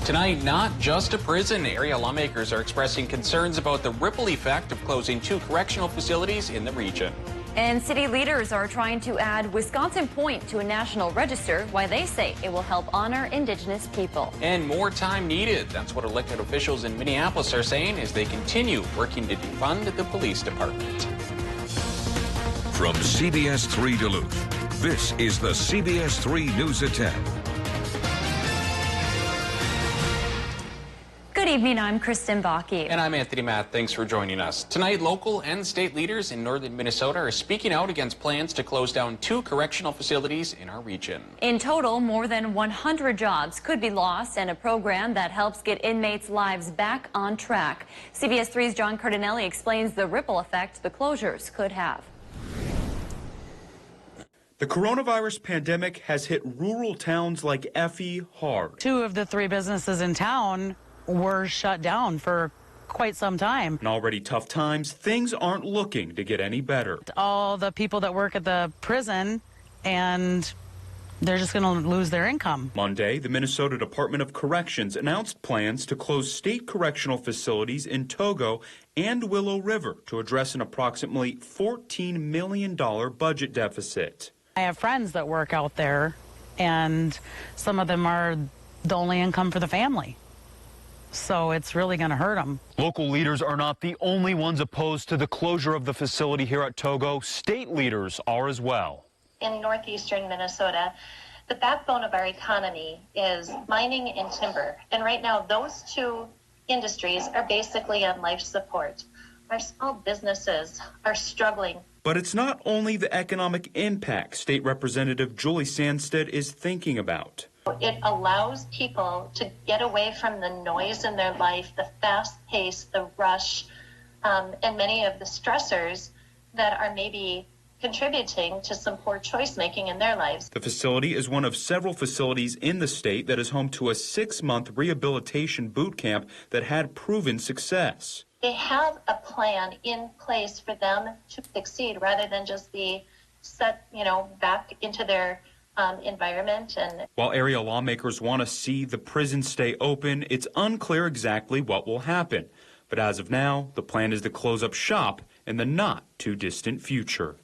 Tonight, not just a prison. Area lawmakers are expressing concerns about the ripple effect of closing 2 correctional facilities in the region. And city leaders are trying to add Wisconsin Point to a national register, why they say it will help honor Indigenous people. And more time needed. That's what elected officials in Minneapolis are saying as they continue working to defund the police department. From CBS3 Duluth, this is the CBS3 News at 10. Good evening, I'm Kristen Bakke. And I'm Anthony Matt. Thanks for joining us. Tonight, local and state leaders in northern Minnesota are speaking out against plans to close down 2 correctional facilities in our region. In total, more than 100 jobs could be lost, and a program that helps get inmates' lives back on track. CBS 3's John Cardinelli explains the ripple effect the closures could have. The coronavirus pandemic has hit rural towns like Effie hard. 2 of the 3 businesses in town were shut down for quite some time. In already tough times, things aren't looking to get any better. All the people that work at the prison, and they're just going to lose their income. Monday, the Minnesota Department of Corrections announced plans to close state correctional facilities in Togo and Willow River to address an approximately $14 million budget deficit. I have friends that work out there, and some of them are the only income for the family. So it's really going to hurt them. Local leaders are not the only ones opposed to the closure of the facility here at Togo. State leaders are as well. In northeastern Minnesota, the backbone of our economy is mining and timber. And right now, those 2 industries are basically on life support. Our small businesses are struggling. But it's not only the economic impact State Representative Julie Sandstead is thinking about. It allows people to get away from the noise in their life, the fast pace, the rush, and many of the stressors that are maybe contributing to some poor choice making in their lives. The facility is one of several facilities in the state that is home to a 6-month rehabilitation boot camp that had proven success. They have a plan in place for them to succeed rather than just be set, back into their environment. And while area lawmakers want to see the prison stay open, it's unclear exactly what will happen. But as of now, the plan is to close up shop in the not too distant future.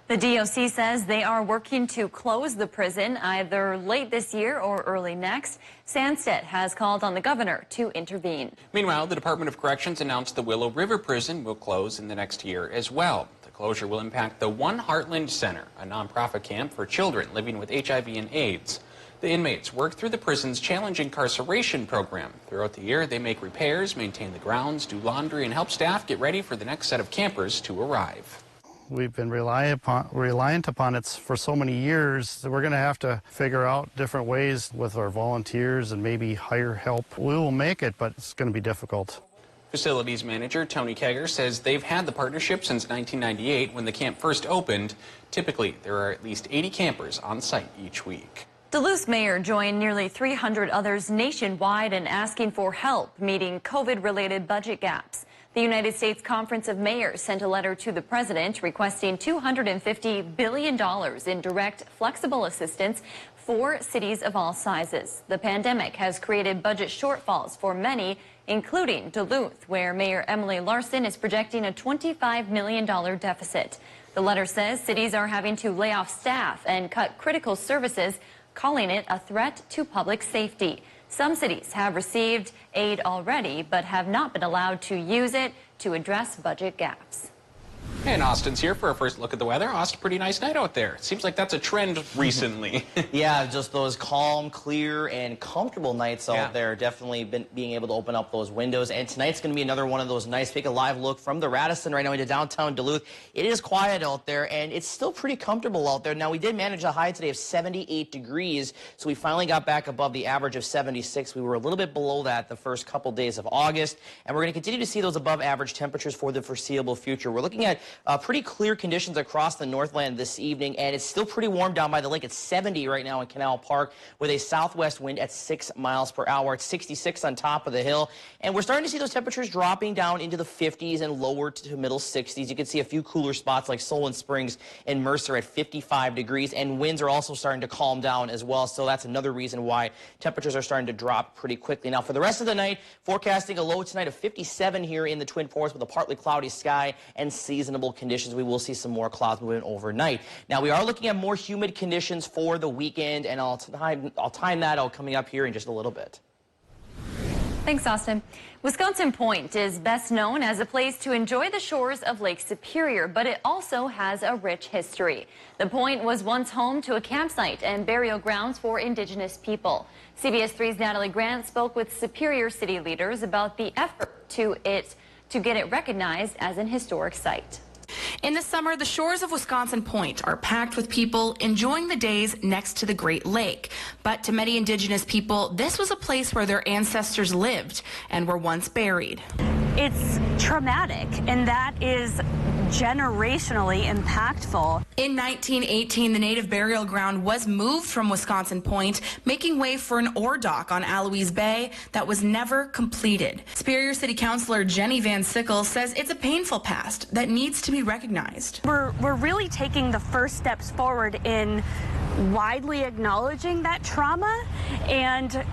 The DOC says they are working to close the prison either late this year or early next. Sandstead has called on the governor to intervene. Meanwhile, the Department of Corrections announced the Willow River Prison will close in the next year as well. The closure will impact the One Heartland Center, a nonprofit camp for children living with HIV and AIDS. The inmates work through the prison's challenge incarceration program. Throughout the year, they make repairs, maintain the grounds, do laundry, and help staff get ready for the next set of campers to arrive. We've been reliant upon it for so many years that we're going to have to figure out different ways with our volunteers and maybe hire help. We will make it, but it's going to be difficult. Facilities manager Tony Kegger says they've had the partnership since 1998 when the camp first opened. Typically, there are at least 80 campers on site each week. Duluth's mayor joined nearly 300 others nationwide in asking for help meeting COVID-related budget gaps. The United States Conference of Mayors sent a letter to the president requesting $250 billion in direct, flexible assistance for cities of all sizes. The pandemic has created budget shortfalls for many, including Duluth, where Mayor Emily Larson is projecting a $25 million deficit. The letter says cities are having to lay off staff and cut critical services, calling it a threat to public safety. Some cities have received aid already, but have not been allowed to use it to address budget gaps. And Austin's here for our first look at the weather. Austin, pretty nice night out there. It seems like that's a trend recently. Yeah, just those calm, clear, and comfortable nights out there. Definitely being able to open up those windows. And tonight's going to be another one of those nighs. Take a live look from the Radisson right now into downtown Duluth. It is quiet out there, and it's still pretty comfortable out there. Now, we did manage a high today of 78 degrees, so we finally got back above the average of 76. We were a little bit below that the first couple days of August, and we're going to continue to see those above average temperatures for the foreseeable future. We're looking at at pretty clear conditions across the Northland this evening, and it's still pretty warm down by the lake. It's 70 right now in Canal Park with a southwest wind at 6 miles per hour. It's 66 on top of the hill, and we're starting to see those temperatures dropping down into the 50s and lower to middle 60s. You can see a few cooler spots like Solon Springs and Mercer at 55 degrees, and winds are also starting to calm down as well, so that's another reason why temperatures are starting to drop pretty quickly. Now, for the rest of the night, forecasting a low tonight of 57 here in the Twin Forks with a partly cloudy sky and seasonable conditions. We will see some more clouds moving overnight. Now, we are looking at more humid conditions for the weekend, and I'll time that out coming up here in just a little bit. Thanks, Austin. Wisconsin Point is best known as a place to enjoy the shores of Lake Superior, but it also has a rich history. The point was once home to a campsite and burial grounds for Indigenous people. CBS 3's Natalie Grant spoke with Superior city leaders about the effort to get it recognized as an historic site. In the summer, the shores of Wisconsin Point are packed with people enjoying the days next to the Great Lake. But to many Indigenous people, this was a place where their ancestors lived and were once buried. It's traumatic, and that is generationally impactful. In 1918, the native burial ground was moved from Wisconsin Point, making way for an ore dock on Aloise Bay that was never completed. Superior City Councilor Jenny Van Sickle says it's a painful past that needs to be recognized. We're really taking the first steps forward in widely acknowledging that trauma and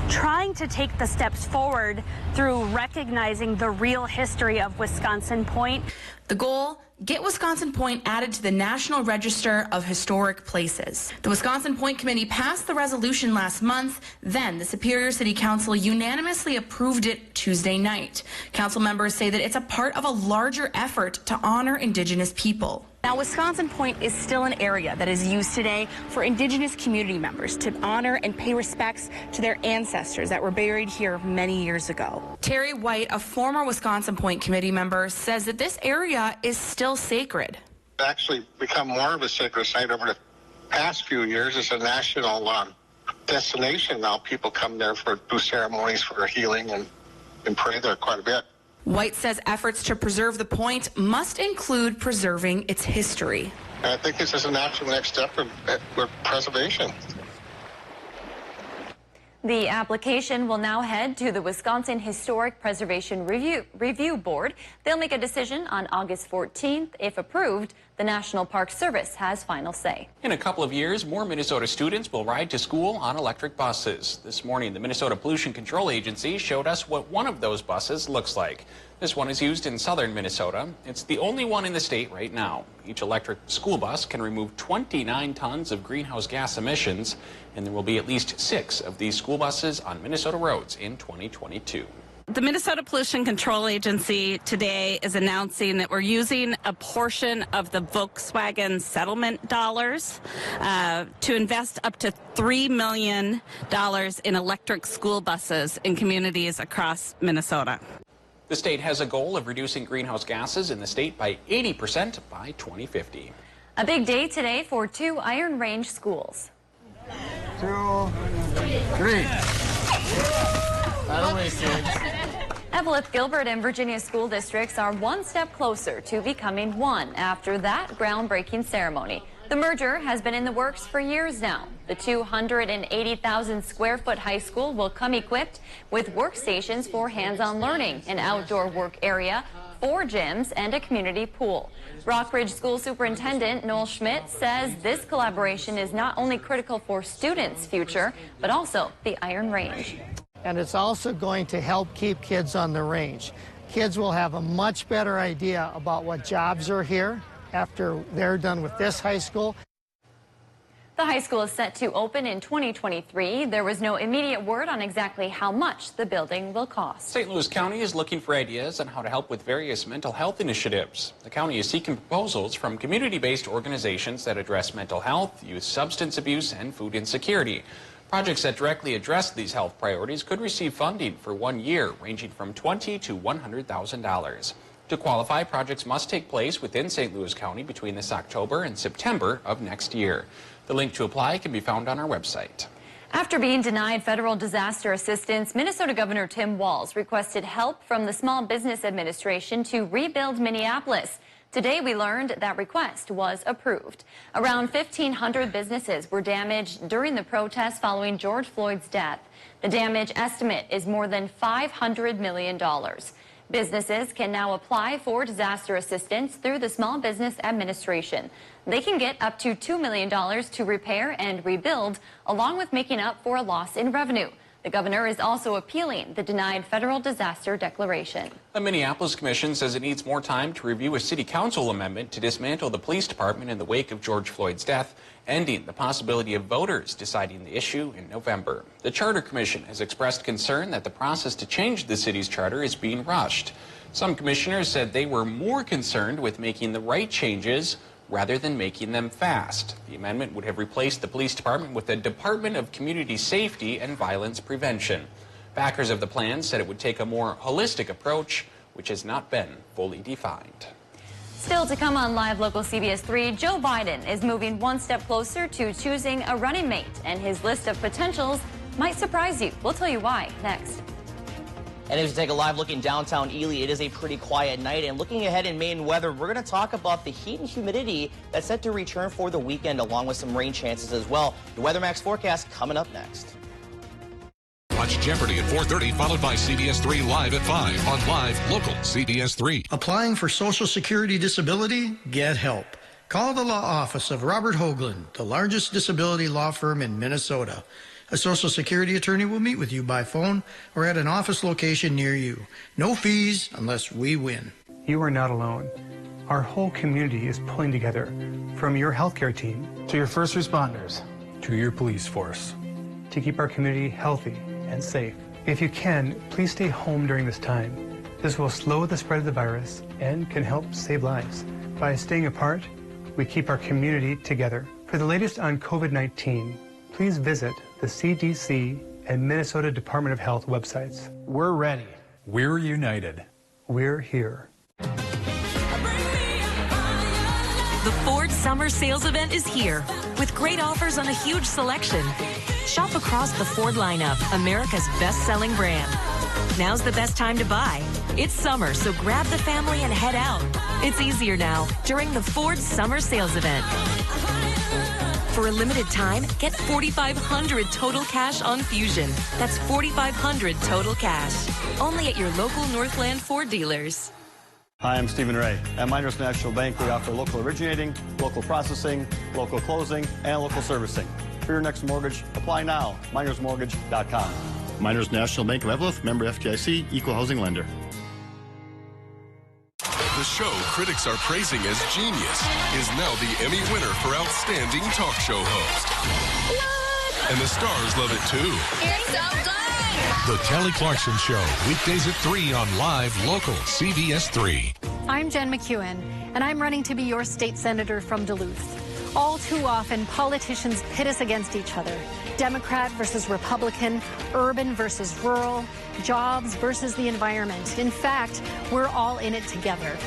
trying to take the steps forward through recognizing the real history of Wisconsin Point. The goal, get Wisconsin Point added to the National Register of Historic Places. The Wisconsin Point Committee passed the resolution last month. Then the Superior City Council unanimously approved it Tuesday night. Council members say that it's a part of a larger effort to honor Indigenous people. Now, Wisconsin Point is still an area that is used today for Indigenous community members to honor and pay respects to their ancestors that were buried here many years ago. Terry White, a former Wisconsin Point Committee member, says that this area is still sacred. It's actually become more of a sacred site over the past few years. It's a national destination now. People come there for do ceremonies for healing and pray there quite a bit. White says efforts to preserve the point must include preserving its history. I think this is a natural next step for preservation. The application will now head to the Wisconsin Historic Preservation Review Board. They'll make a decision on August 14th. If approved, the National Park Service has final say. In a couple of years, more Minnesota students will ride to school on electric buses. This morning, the Minnesota Pollution Control Agency showed us what one of those buses looks like. This one is used in southern Minnesota. It's the only one in the state right now. Each electric school bus can remove 29 tons of greenhouse gas emissions, and there will be at least 6 of these school buses on Minnesota roads in 2022. The Minnesota Pollution Control Agency today is announcing that we're using a portion of the Volkswagen settlement dollars to invest up to $3 million in electric school buses in communities across Minnesota. The state has a goal of reducing greenhouse gases in the state by 80% by 2050. A big day today for 2 Iron Range schools. 2, 3. That'll make sense. Evelyn, Gilbert, and Virginia school districts are one step closer to becoming one after that groundbreaking ceremony. The merger has been in the works for years now. The 280,000 square foot high school will come equipped with workstations for hands-on learning, an outdoor work area, 4 gyms, and a community pool. Rockridge School Superintendent Noel Schmidt says this collaboration is not only critical for students' future, but also the Iron Range. And it's also going to help keep kids on the range. Kids will have a much better idea about what jobs are here after they're done with this high school. The high school is set to open in 2023. There was no immediate word on exactly how much the building will cost. St. Louis County is looking for ideas on how to help with various mental health initiatives. The county is seeking proposals from community-based organizations that address mental health, youth substance abuse, and food insecurity. Projects that directly address these health priorities could receive funding for 1 year, ranging from $20,000 to $100,000. To qualify, projects must take place within St. Louis County between this October and September of next year. The link to apply can be found on our website. After being denied federal disaster assistance, Minnesota Governor Tim Walz requested help from the Small Business Administration to rebuild Minneapolis. Today, we learned that request was approved. Around 1,500 businesses were damaged during the protests following George Floyd's death. The damage estimate is more than $500 million. Businesses can now apply for disaster assistance through the Small Business Administration. They can get up to $2 million to repair and rebuild, along with making up for a loss in revenue. The governor is also appealing the denied federal disaster declaration. The Minneapolis Commission says it needs more time to review a city council amendment to dismantle the police department in the wake of George Floyd's death, ending the possibility of voters deciding the issue in November. The Charter Commission has expressed concern that the process to change the city's charter is being rushed. Some commissioners said they were more concerned with making the right changes rather than making them fast. The amendment would have replaced the police department with the Department of Community Safety and Violence Prevention. Backers of the plan said it would take a more holistic approach, which has not been fully defined. Still to come on Live Local CBS 3, Joe Biden is moving one step closer to choosing a running mate, and his list of potentials might surprise you. We'll tell you why next. And as we take a live look in downtown Ely, it is a pretty quiet night. And looking ahead in Maine weather, we're going to talk about the heat and humidity that's set to return for the weekend, along with some rain chances as well. The Weather Max forecast coming up next. Watch Jeopardy at 4:30, followed by CBS 3 Live at 5 on Live Local CBS 3. Applying for Social Security disability? Get help. Call the law office of Robert Hoagland, the largest disability law firm in Minnesota. A Social Security attorney will meet with you by phone or at an office location near you. No fees unless we win. You are not alone. Our whole community is pulling together, from your healthcare team to your first responders to your police force, to keep our community healthy and safe. If you can, please stay home during this time. This will slow the spread of the virus and can help save lives. By staying apart, we keep our community together. For the latest on COVID-19, please visit the CDC and Minnesota Department of Health websites. We're ready. We're united. We're here. The Ford Summer Sales Event is here with great offers on a huge selection. Shop across the Ford lineup, America's best-selling brand. Now's the best time to buy. It's summer, so grab the family and head out. It's easier now during the Ford Summer Sales Event. For a limited time, get $4,500 total cash on Fusion. That's $4,500 total cash. Only at your local Northland Ford dealers. Hi, I'm Stephen Ray. At Miners National Bank, we offer local originating, local processing, local closing, and local servicing. For your next mortgage, apply now. MinersMortgage.com. Miners National Bank of Evelyn, member FDIC, equal housing lender. The show critics are praising as genius is now the Emmy winner for Outstanding Talk Show Host. What? And the stars love it too. You're so good! The Kelly Clarkson Show, weekdays at 3 on Live Local CBS 3. I'm Jen McEwen, and I'm running to be your state senator from Duluth. All too often, politicians pit us against each other. Democrat versus Republican, urban versus rural, jobs versus the environment. In fact, we're all in it together.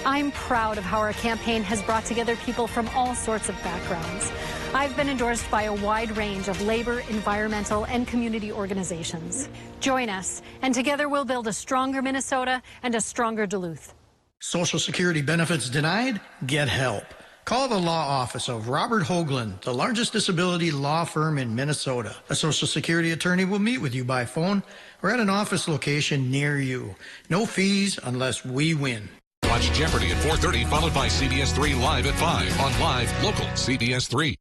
I'm proud of how our campaign has brought together people from all sorts of backgrounds. I've been endorsed by a wide range of labor, environmental, and community organizations. Join us, and together we'll build a stronger Minnesota and a stronger Duluth. Social Security benefits denied? Get help. Call the law office of Robert Hoagland, the largest disability law firm in Minnesota. A Social Security attorney will meet with you by phone or at an office location near you. No fees unless we win. Watch Jeopardy at 4:30, followed by CBS 3 Live at 5 on Live Local CBS 3.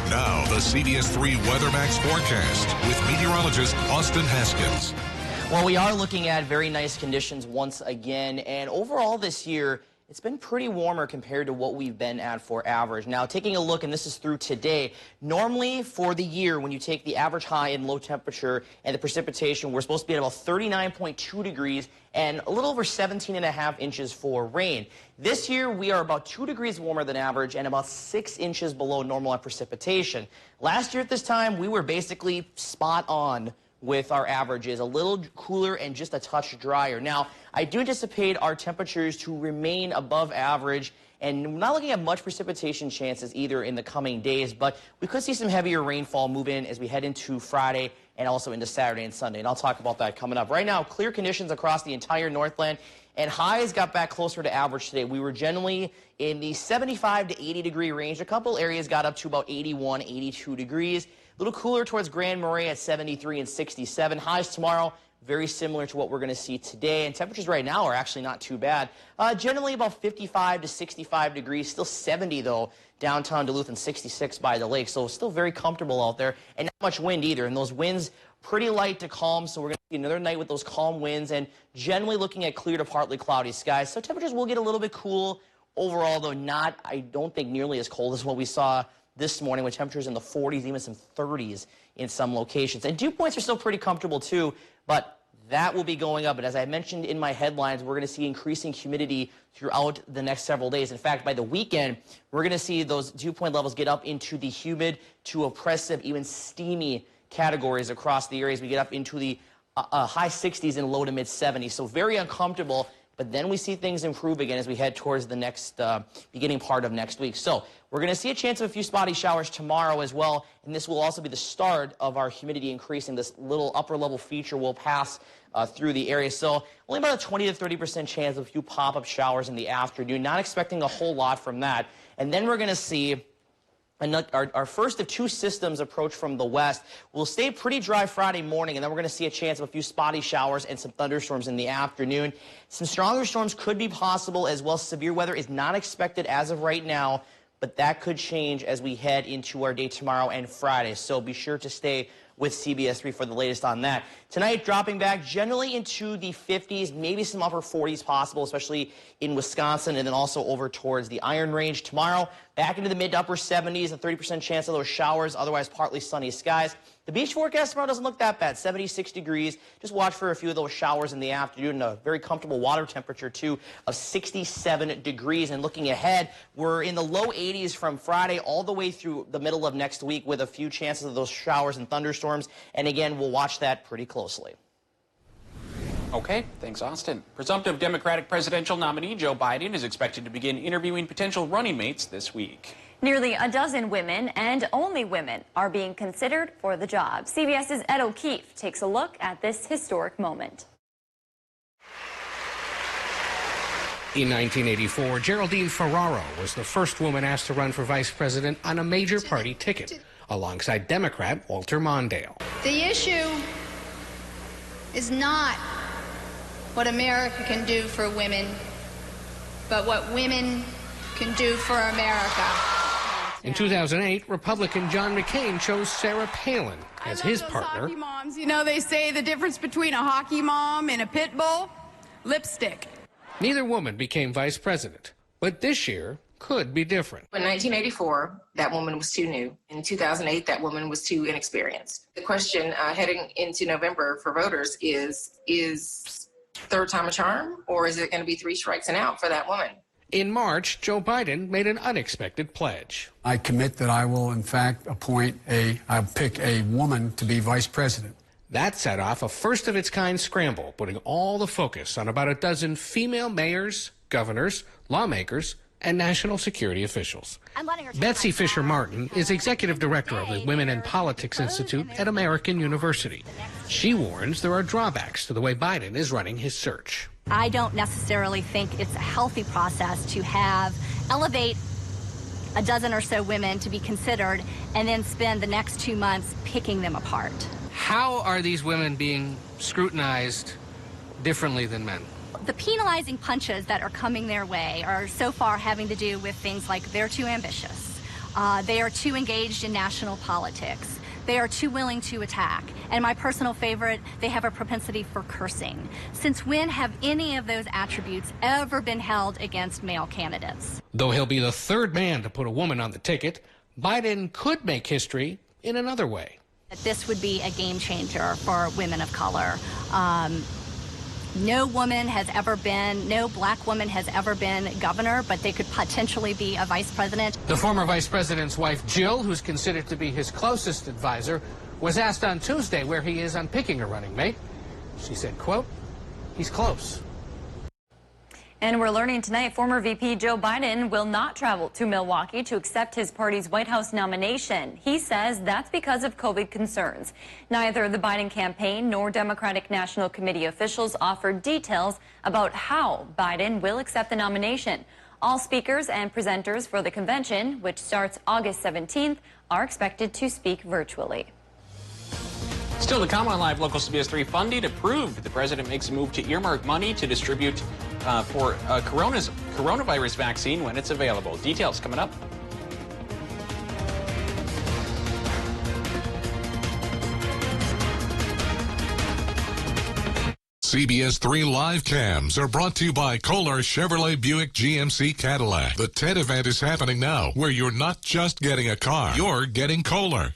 Now, the CBS 3 Weather Max forecast with meteorologist Austin Haskins. Well, we are looking at very nice conditions once again, and overall this year, it's been pretty warmer compared to what we've been at for average. Now, taking a look, and this is through today, normally for the year, when you take the average high and low temperature and the precipitation, we're supposed to be at about 39.2 degrees and a little over 17.5 inches for rain. This year, we are about 2 degrees warmer than average and about 6 inches below normal on precipitation. Last year at this time, we were basically spot on with our averages, a little cooler and just a touch drier. Now, I do anticipate our temperatures to remain above average, and we're not looking at much precipitation chances either in the coming days, but we could see some heavier rainfall move in as we head into Friday and also into Saturday and Sunday. And I'll talk about that coming up. Right now, clear conditions across the entire Northland, and highs got back closer to average today. We were generally in the 75 to 80 degree range. A couple areas got up to about 81, 82 degrees. A little cooler towards Grand Marais at 73 and 67. Highs tomorrow, very similar to what we're going to see today. And temperatures right now are actually not too bad. Generally about 55 to 65 degrees. Still 70, though, downtown Duluth, and 66 by the lake. So still very comfortable out there, and not much wind either. And those winds pretty light to calm, so we're going to see another night with those calm winds, and generally looking at clear to partly cloudy skies. So temperatures will get a little bit cool. Overall, though, not, I don't think, nearly as cold as what we saw this morning, with temperatures in the 40s, even some 30s in some locations. And dew points are still pretty comfortable, too, but that will be going up. And as I mentioned in my headlines, we're going to see increasing humidity throughout the next several days. In fact, by the weekend, we're going to see those dew point levels get up into the humid to oppressive, even steamy categories across the areas. We get up into the high 60s and low to mid 70s. So very uncomfortable. But then we see things improve again as we head towards the next beginning part of next week. So we're going to see a chance of a few spotty showers tomorrow as well. And this will also be the start of our humidity increasing. This little upper level feature will pass through the area. So only about a 20 to 30% chance of a few pop-up showers in the afternoon. Not expecting a whole lot from that. And then we're going to see our first of two systems approach from the west. We'll stay pretty dry Friday morning, and then we're going to see a chance of a few spotty showers and some thunderstorms in the afternoon. Some stronger storms could be possible as well. Severe weather is not expected as of right now, but that could change as we head into our day tomorrow and Friday. So be sure to stay with CBS3 for the latest on that. Tonight, dropping back generally into the 50s, maybe some upper 40s possible, especially in Wisconsin, and then also over towards the Iron Range. Tomorrow, back into the mid to upper 70s, a 30% chance of those showers, otherwise partly sunny skies. The beach forecast tomorrow doesn't look that bad, 76 degrees. Just watch for a few of those showers in the afternoon. A very comfortable water temperature, too, of 67 degrees. And looking ahead, we're in the low 80s from Friday all the way through the middle of next week with a few chances of those showers and thunderstorms. And again, we'll watch that pretty closely. Okay, thanks, Austin. Presumptive Democratic presidential nominee Joe Biden is expected to begin interviewing potential running mates this week. Nearly a dozen women, and only women, are being considered for the job. CBS's Ed O'Keefe takes a look at this historic moment. In 1984, Geraldine Ferraro was the first woman asked to run for vice president on a major party ticket, alongside Democrat Walter Mondale. The issue is not what America can do for women, but what women can do for America. In 2008, Republican John McCain chose Sarah Palin as his partner. Hockey moms, you know, they say the difference between a hockey mom and a pit bull? Lipstick. Neither woman became vice president, but this year could be different. In 1984, that woman was too new. In 2008, that woman was too inexperienced. The question heading into November for voters is third time a charm, or is it going to be three strikes and out for that woman? In March, Joe Biden made an unexpected pledge. I commit that I will, in fact, I'll pick a woman to be vice president. That set off a first-of-its-kind scramble, putting all the focus on about a dozen female mayors, governors, lawmakers, and national security officials. Betsy Fisher Martin is executive director of the Women in Politics Institute at American University. She warns there are drawbacks to the way Biden is running his search. I don't necessarily think it's a healthy process to elevate a dozen or so women to be considered and then spend the next 2 months picking them apart. How are these women being scrutinized differently than men? The penalizing punches that are coming their way are so far having to do with things like they're too ambitious, they are too engaged in national politics, they are too willing to attack, and my personal favorite, they have a propensity for cursing. Since when have any of those attributes ever been held against male candidates? Though he'll be the third man to put a woman on the ticket, Biden could make history in another way. This would be a game changer for women of color. No black woman has ever been governor, but they could potentially be a vice president. The former vice president's wife, Jill, who's considered to be his closest advisor, was asked on Tuesday where he is on picking a running mate. She said, quote, "He's close." And we're learning tonight former VP Joe Biden will not travel to Milwaukee to accept his party's White House nomination. He says that's because of COVID concerns. Neither the Biden campaign nor Democratic National Committee officials offered details about how Biden will accept the nomination. All speakers and presenters for the convention, which starts August 17th, are expected to speak virtually. Still to come on Live, local CBS3 funding approved. The president makes a move to earmark money to distribute for coronavirus vaccine when it's available. Details coming up. CBS3 live cams are brought to you by Kohler Chevrolet Buick GMC Cadillac. The TED event is happening now, where you're not just getting a car, you're getting Kohler.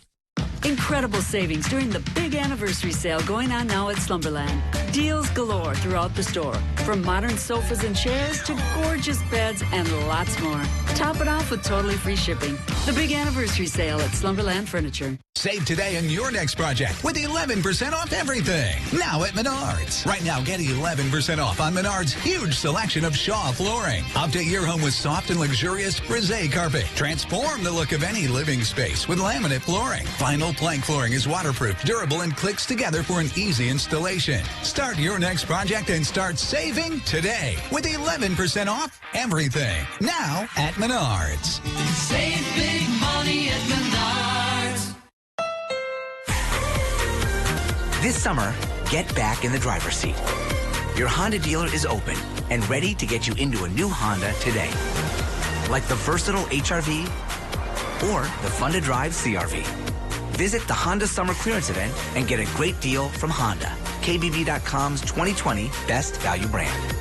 Incredible savings during the big anniversary sale going on now at Slumberland. Deals galore throughout the store, from modern sofas and chairs to gorgeous beds and lots more. Top it off with totally free shipping. The big anniversary sale at Slumberland Furniture. Save today on your next project with 11% off everything. Now at Menards. Right now, get 11% off on Menards' huge selection of Shaw flooring. Update your home with soft and luxurious Brisé carpet. Transform the look of any living space with laminate flooring. Vinyl plank flooring is waterproof, durable, and clicks together for an easy installation. Start your next project and start saving today with 11% off everything. Now at Menards. Save big money at Menards. This summer, get back in the driver's seat. Your Honda dealer is open and ready to get you into a new Honda today. Like the versatile HR-V or the fun-to-drive CR-V. Visit the Honda Summer Clearance Event and get a great deal from Honda, KBB.com's 2020 Best Value Brand.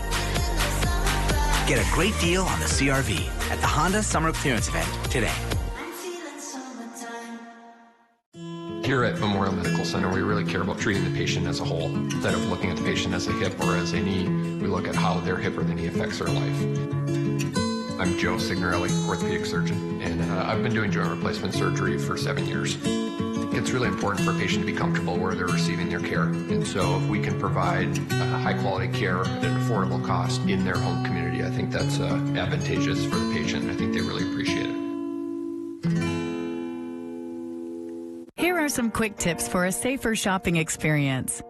Get a great deal on the CR-V at the Honda Summer Clearance Event today. Here at Memorial Medical Center, we really care about treating the patient as a whole. Instead of looking at the patient as a hip or as a knee, we look at how their hip or the knee affects their life. I'm Joe Signorelli, orthopedic surgeon, and I've been doing joint replacement surgery for 7 years. It's really important for a patient to be comfortable where they're receiving their care. And so if we can provide high quality care at an affordable cost in their home community, I think that's advantageous for the patient. I think they really appreciate it. Here are some quick tips for a safer shopping experience.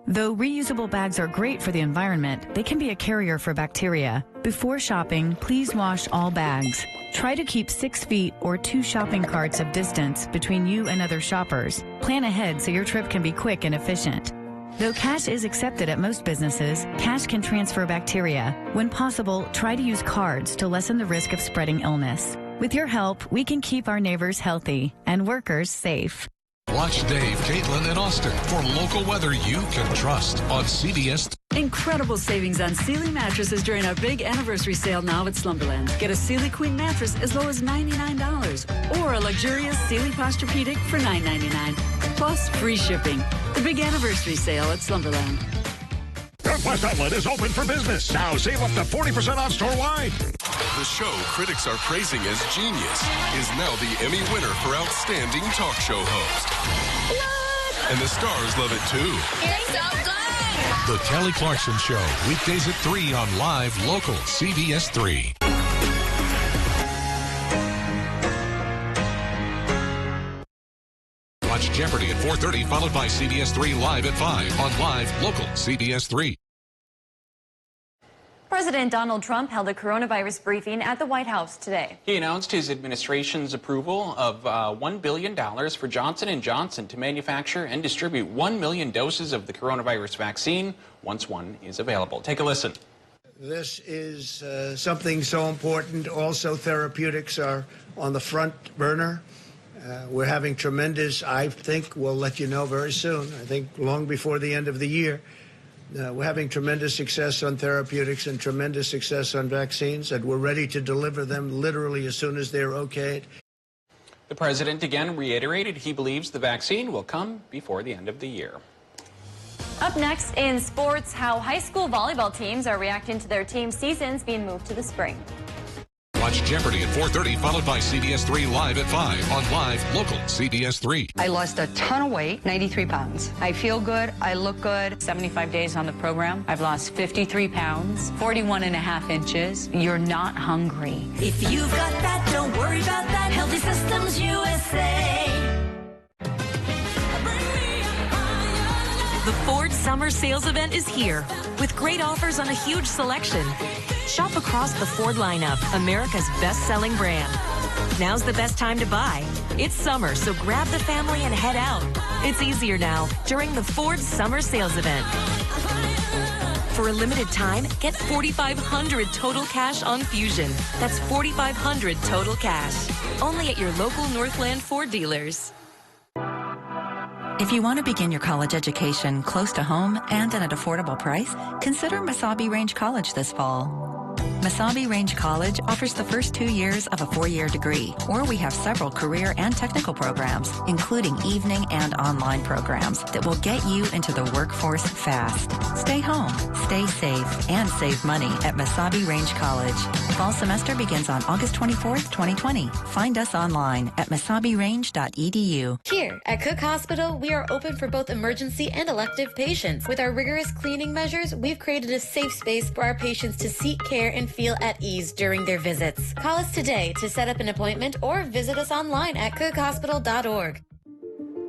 Though reusable bags are great for the environment, they can be a carrier for bacteria. Before shopping, please wash all bags. Try to keep 6 feet or 2 shopping carts of distance between you and other shoppers. Plan ahead so your trip can be quick and efficient. Though cash is accepted at most businesses, cash can transfer bacteria. When possible, try to use cards to lessen the risk of spreading illness. With your help, we can keep our neighbors healthy and workers safe. Watch Dave, Caitlin, and Austin for local weather you can trust on CBS. Incredible savings on Sealy mattresses during our big anniversary sale now at Slumberland. Get a Sealy Queen mattress as low as $99 or a luxurious Sealy Posturepedic for $9.99. Plus free shipping. The big anniversary sale at Slumberland. Northwest Outlet is open for business. Now save up to 40% off store-wide. The show critics are praising as genius is now the Emmy winner for Outstanding Talk Show Host. What? And the stars love it too. It's so good. The Kelly Clarkson Show, weekdays at 3 on Live Local CBS3. Watch Jeopardy at 4:30, followed by CBS3 Live at 5 on Live Local CBS3. President Donald Trump held a coronavirus briefing at the White House today. He announced his administration's approval of $1 billion for Johnson & Johnson to manufacture and distribute 1 million doses of the coronavirus vaccine once one is available. Take a listen. This is something so important. Also, therapeutics are on the front burner. We're having tremendous, I think we'll let you know very soon, I think long before the end of the year. We're having tremendous success on therapeutics and tremendous success on vaccines, and we're ready to deliver them literally as soon as they're okayed. The president again reiterated he believes the vaccine will come before the end of the year. Up next in sports, how high school volleyball teams are reacting to their team seasons being moved to the spring. Watch Watch Jeopardy at 4:30, followed by CBS3 Live at 5 on Live Local CBS3. I lost a ton of weight, 93 pounds. I feel good. I look good. 75 days on the program. I've lost 53 pounds, 41.5 inches. You're not hungry. If you've got that, don't worry about that. Healthy Systems USA. The Ford Summer Sales Event is here with great offers on a huge selection. Shop across the Ford lineup, America's best-selling brand. Now's the best time to buy. It's summer, so grab the family and head out. It's easier now during the Ford Summer Sales Event. For a limited time, get $4,500 total cash on Fusion. That's $4,500 total cash. Only at your local Northland Ford dealers. If you want to begin your college education close to home and at an affordable price, consider Mesabi Range College this fall. Mesabi Range College offers the first 2 years of a 4-year degree, or we have several career and technical programs, including evening and online programs that will get you into the workforce fast. Stay home, stay safe, and save money at Mesabi Range College. Fall semester begins on August 24th, 2020. Find us online at mesabirange.edu. Here at Cook Hospital, we are open for both emergency and elective patients. With our rigorous cleaning measures, we've created a safe space for our patients to seek care and feel at ease during their visits. Call us today to set up an appointment or visit us online at cookhospital.org.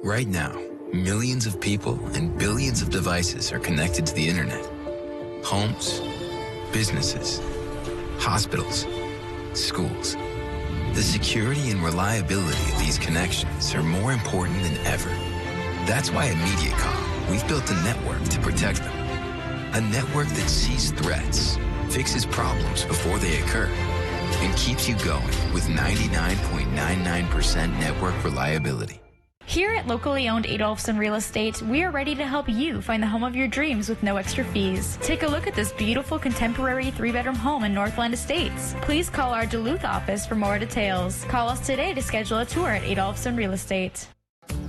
Right now, millions of people and billions of devices are connected to the internet. Homes, businesses, hospitals, schools. The security and reliability of these connections are more important than ever. That's why at Mediacom, we've built a network to protect them. A network that sees threats, fixes problems before they occur, and keeps you going with 99.99% network reliability. Here at locally owned Adolphson Real Estate, we are ready to help you find the home of your dreams with no extra fees. Take a look at this beautiful contemporary 3-bedroom home in Northland Estates. Please call our Duluth office for more details. Call us today to schedule a tour at Adolphson Real Estate.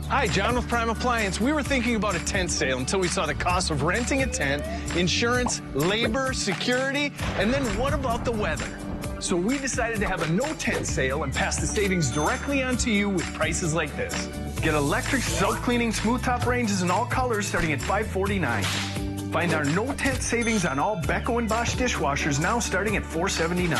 Hi, John with Prime Appliance. We were thinking about a tent sale until we saw the cost of renting a tent, insurance, labor, security, and then what about the weather? So we decided to have a no tent sale and pass the savings directly onto you with prices like this. Get electric self-cleaning smooth top ranges in all colors starting at $549. Find our no tent savings on all Beko and Bosch dishwashers now starting at $479.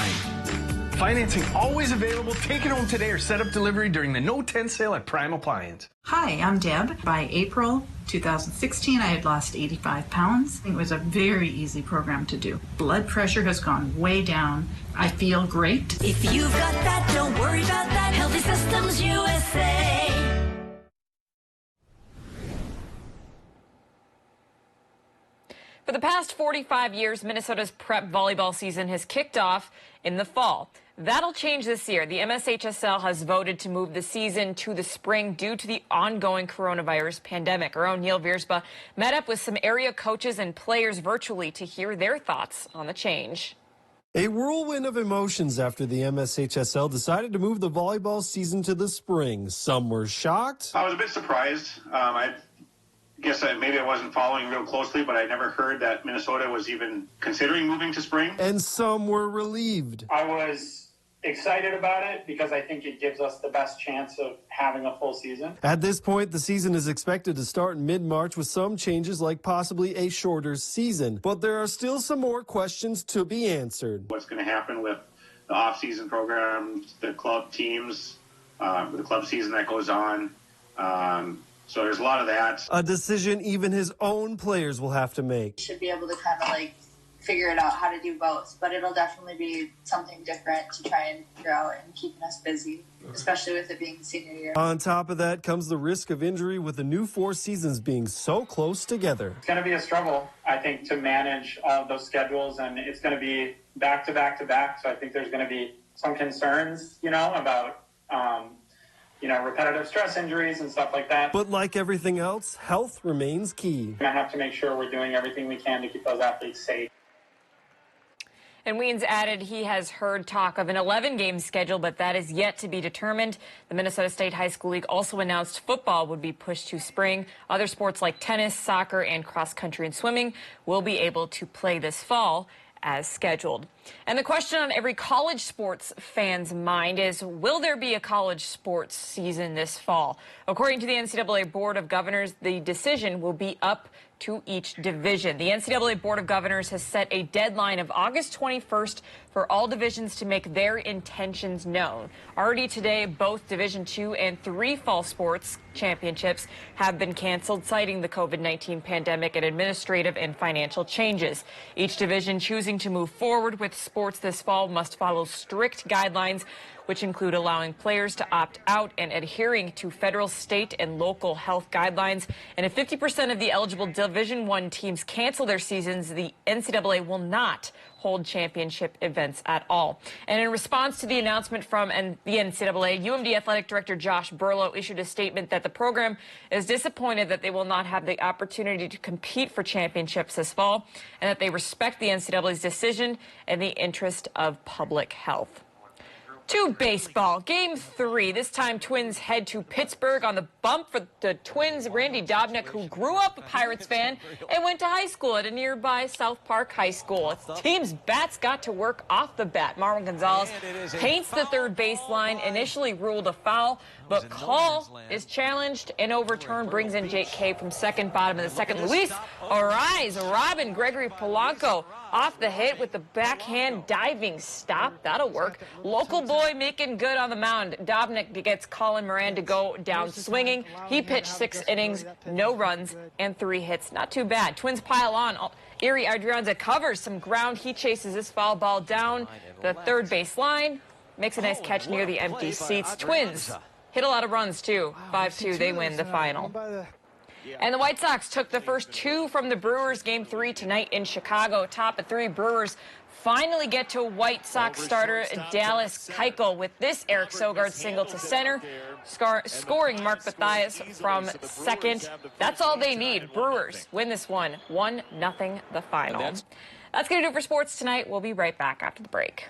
Financing always available. Take it home today or set up delivery during the no tent sale at Prime Appliance. Hi, I'm Deb. By April 2016, I had lost 85 pounds. It was a very easy program to do. Blood pressure has gone way down. I feel great. If you've got that, don't worry about that. Healthy Systems USA. For the past 45 years, Minnesota's prep volleyball season has kicked off in the fall. That'll change this year. The MSHSL has voted to move the season to the spring due to the ongoing coronavirus pandemic. Our own Neil Viersba met up with some area coaches and players virtually to hear their thoughts on the change. A whirlwind of emotions after the MSHSL decided to move the volleyball season to the spring. Some were shocked. I was a bit surprised. I guess maybe I wasn't following real closely, but I never heard that Minnesota was even considering moving to spring. And some were relieved. I was excited about it because I think it gives us the best chance of having a full season. At this point, the season is expected to start in mid-March with some changes like possibly a shorter season. But there are still some more questions to be answered. What's going to happen with the off-season program, the club teams, the club season that goes on. So there's a lot of that. A decision even his own players will have to make. Should be able to kind of figure it out how to do both, but it'll definitely be something different to try and figure out and keeping us busy, especially with it being senior year. On top of that comes the risk of injury with the new 4 seasons being so close together. It's going to be a struggle, I think, to manage all of those schedules, and it's going to be back to back to back. So I think there's going to be some concerns, about repetitive stress injuries and stuff like that. But like everything else, health remains key. I have to make sure we're doing everything we can to keep those athletes safe. And Weens added he has heard talk of an 11-game schedule, but that is yet to be determined. The Minnesota State High School League also announced football would be pushed to spring. Other sports like tennis, soccer, and cross country and swimming will be able to play this fall as scheduled. And the question on every college sports fan's mind is, will there be a college sports season this fall? According to the NCAA Board of Governors, the decision will be up to each division. The NCAA Board of Governors has set a deadline of August 21st for all divisions to make their intentions known. Already today, both Division II and III fall sports championships have been canceled, citing the COVID-19 pandemic and administrative and financial changes. Each division choosing to move forward with sports this fall must follow strict guidelines, which include allowing players to opt out and adhering to federal, state, and local health guidelines. And if 50% of the eligible Division I teams cancel their seasons, the NCAA will not hold championship events at all. And in response to the announcement from the NCAA, UMD Athletic Director Josh Burlow issued a statement that the program is disappointed that they will not have the opportunity to compete for championships this fall, and that they respect the NCAA's decision in the interest of public health. To baseball, Game 3. This time, Twins head to Pittsburgh on the bump for the Twins' Randy Dobnak, who grew up a Pirates fan and went to high school at a nearby South Park High School. His team's bats got to work off the bat. Marwin Gonzalez paints the third baseline, initially ruled a foul, but call is challenged and overturned, brings in Jake Kay from second, bottom of the second. Luis Ariz, Robin Gregory Polanco off the hit with the backhand diving stop. That'll work. Local boy making good on the mound. Dobnak gets Colin Moran to go down swinging. He pitched 6 innings, no runs, and 3 hits. Not too bad. Twins pile on. Erie Adrianza covers some ground. He chases this foul ball down the third base line. Makes a nice catch near the empty seats. Twins hit a lot of runs, too. 5-2, they win the final. And the White Sox took the first 2 from the Brewers. Game 3 tonight in Chicago. Top of 3, Brewers finally get to White Sox starter Dallas Keuchel with this Eric Sogard single to center, scoring Mark Mathias from second. That's all they need. Brewers win this one, 1-0 the final. That's going to do it for sports tonight. We'll be right back after the break.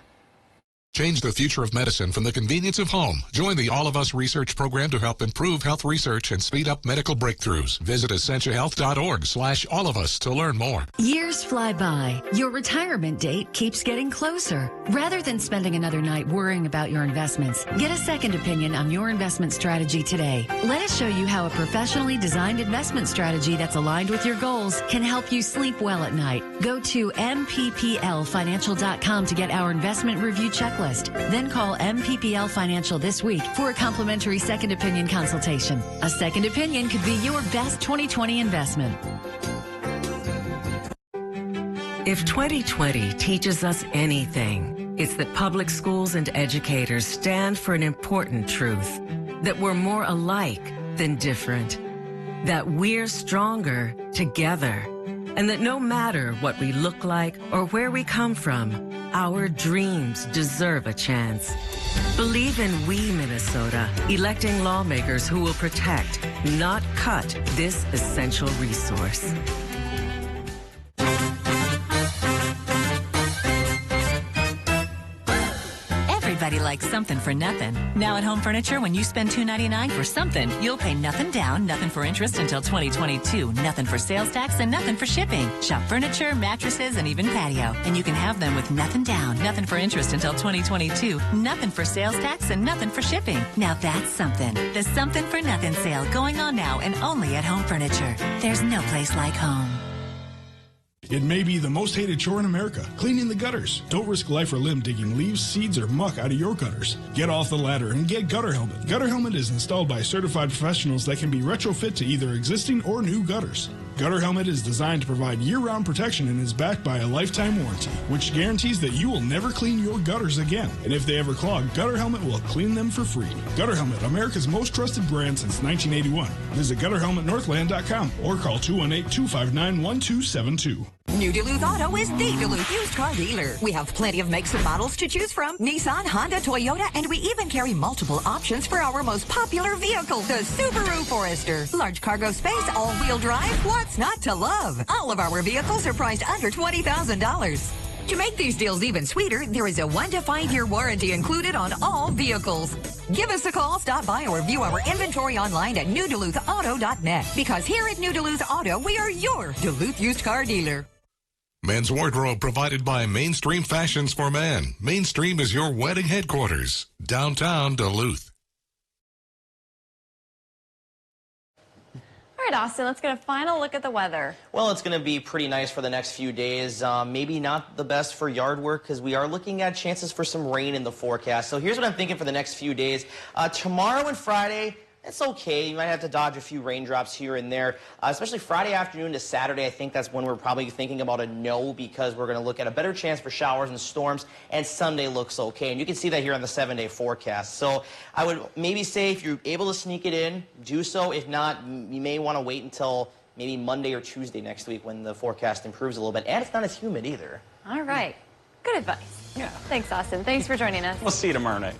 Change the future of medicine from the convenience of home. Join the All of Us research program to help improve health research and speed up medical breakthroughs. Visit essentialhealth.org/allofus to learn more. Years fly by. Your retirement date keeps getting closer. Rather than spending another night worrying about your investments, get a second opinion on your investment strategy today. Let us show you how a professionally designed investment strategy that's aligned with your goals can help you sleep well at night. Go to MPPLfinancial.com to get our investment review checklist. Then call MPPL Financial this week for a complimentary second opinion consultation. A second opinion could be your best 2020 investment. If 2020 teaches us anything, it's that public schools and educators stand for an important truth, that we're more alike than different, that we're stronger together, and that no matter what we look like or where we come from, our dreams deserve a chance. Believe in We Minnesota, electing lawmakers who will protect, not cut, this essential resource. Everybody likes something for nothing. Now at Home Furniture, when you spend $2.99 for something, you'll pay nothing down, nothing for interest until 2022, nothing for sales tax, and nothing for shipping. Shop furniture, mattresses, and even patio. And you can have them with nothing down, nothing for interest until 2022, nothing for sales tax, and nothing for shipping. Now that's something. The Something for Nothing sale going on now and only at Home Furniture. There's no place like home. It may be the most hated chore in America, cleaning the gutters. Don't risk life or limb digging leaves, seeds, or muck out of your gutters. Get off the ladder and get Gutter Helmet. Gutter Helmet is installed by certified professionals that can be retrofit to either existing or new gutters. Gutter Helmet is designed to provide year-round protection and is backed by a lifetime warranty, which guarantees that you will never clean your gutters again. And if they ever clog, Gutter Helmet will clean them for free. Gutter Helmet, America's most trusted brand since 1981. Visit GutterHelmetNorthland.com or call 218-259-1272. New Duluth Auto is the Duluth used car dealer. We have plenty of makes and models to choose from. Nissan, Honda, Toyota, and we even carry multiple options for our most popular vehicle, the Subaru Forester. Large cargo space, all-wheel drive. What's not to love? All of our vehicles are priced under $20,000. To make these deals even sweeter, there is a 1 to 5 year warranty included on all vehicles. Give us a call, stop by, or view our inventory online at newduluthauto.net. Because here at New Duluth Auto, we are your Duluth used car dealer. Men's wardrobe provided by Mainstream Fashions for Men. Mainstream is your wedding headquarters. Downtown Duluth. All right, Austin, let's get a final look at the weather. Well, it's going to be pretty nice for the next few days. Maybe not the best for yard work because we are looking at chances for some rain in the forecast. So here's what I'm thinking for the next few days. Tomorrow and Friday, it's okay. You might have to dodge a few raindrops here and there, especially Friday afternoon to Saturday. I think that's when we're probably thinking about a no because we're going to look at a better chance for showers and storms, and Sunday looks okay. And you can see that here on the 7-day forecast. So I would maybe say if you're able to sneak it in, do so. If not, you may want to wait until maybe Monday or Tuesday next week when the forecast improves a little bit. And it's not as humid either. All right. Good advice. Yeah. Thanks, Austin. Thanks for joining us. We'll see you tomorrow night.